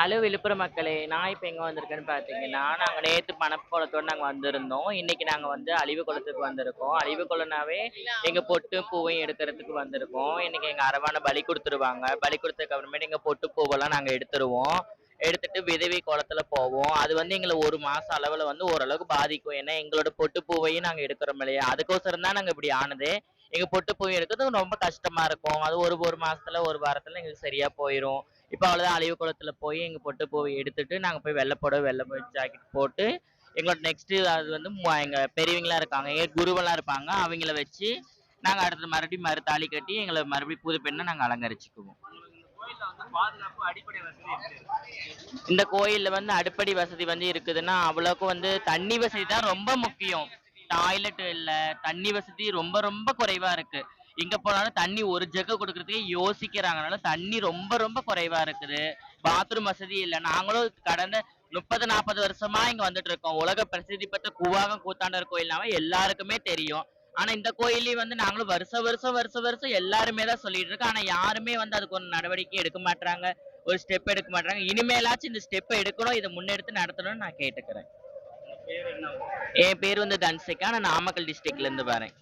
Hello Villupuram மக்களே! நான் இப்ப எங்க வந்திருக்கேன்னு பார்த்தீங்கன்னா, நாங்க நேத்து பணக்கோலத்தோட நாங்க வந்திருந்தோம். இன்னைக்கு நாங்க வந்து அழிவுகுளத்துக்கு வந்திருக்கோம். அழிவுகுளம்னாவே எங்க பொட்டு, பூவையும் எடுக்கிறதுக்கு வந்திருக்கோம். இன்னைக்கு எங்க அரவான பலி குடுத்துருவாங்க. பலி குடுத்ததுக்கு அப்புறமேட்டு எங்க பொட்டு, பூவெல்லாம் நாங்க எடுத்துருவோம். எடுத்துட்டு விதவை கோலத்துல போவோம். அது வந்து எங்கள 1 மாசம் அளவுல வந்து ஓரளவுக்கு பாதிக்கும். ஏன்னா, எங்களோட பொட்டு, பூவையும் நாங்க எடுக்கிறோம் இல்லையா? அதுக்கோசரம் தான் நாங்க இப்படி ஆனதே. எங்க பொட்டு, பூவையும் எடுக்கிறது ரொம்ப கஷ்டமா இருக்கும். அது ஒரு 1 மாசத்துல, 1 வாரத்துல எங்களுக்கு சரியா போயிரும். இப்ப அவ்வளவுதான் அழிவு குளத்துல போய் எங்க பொட்டு பூவை எடுத்துட்டு நாங்க போய் வெள்ளை புடவை, வெள்ளை ஜாக்கெட் போட்டு எங்களோட நெக்ஸ்ட் அது வந்து எங்க பெரியவங்களா இருக்காங்க. எங்க குருவெல்லாம் இருப்பாங்க. அவங்கள வச்சு நாங்க அடுத்து மறுபடியும் தாலி கட்டி எங்கள மறுபடியும் புது பெண்ணா நாங்க அலங்கரிச்சுக்குவோம். இந்த கோயில்ல வந்து அடிப்படை வசதி வந்து இருக்குதுன்னா, அவ்வளவுக்கு வந்து தண்ணி வசதி தான் ரொம்ப முக்கியம். டாய்லெட் இல்ல, தண்ணி வசதி ரொம்ப ரொம்ப குறைவா இருக்கு. எங்க போனாலும் தண்ணி ஒரு ஜக்கு குடுக்குறதுக்கே யோசிக்கிறாங்க. அதனால தண்ணி ரொம்ப ரொம்ப குறைவா இருக்குது. பாத்ரூம் வசதி இல்ல. நாங்களும் கடந்த 30, 40 வருஷமா இங்க வந்துட்டு இருக்கோம். உலக பிரசித்தி பெற்ற கூவாகம் கூத்தாண்டவர் கோயில்னாவே எல்லாருக்குமே தெரியும். ஆனா இந்த கோயில்லயும் வந்து நாங்களும் வருஷம் எல்லாருமே தான் சொல்லிட்டு இருக்கோம். ஆனா யாருமே வந்து அதுக்கு ஒரு நடவடிக்கை எடுக்க மாட்றாங்க. ஒரு ஸ்டெப் எடுக்க மாட்றாங்க. இனிமேலாச்சும் இந்த ஸ்டெப் எடுக்கணும். இத முன்னெடுத்து நடத்தணும்னு நான் கேட்டுக்கிறேன். என் பேரு வந்து தன்சிகா. நான் நாமக்கல் டிஸ்ட்ரிக்ட்ல இருந்து வரேன்.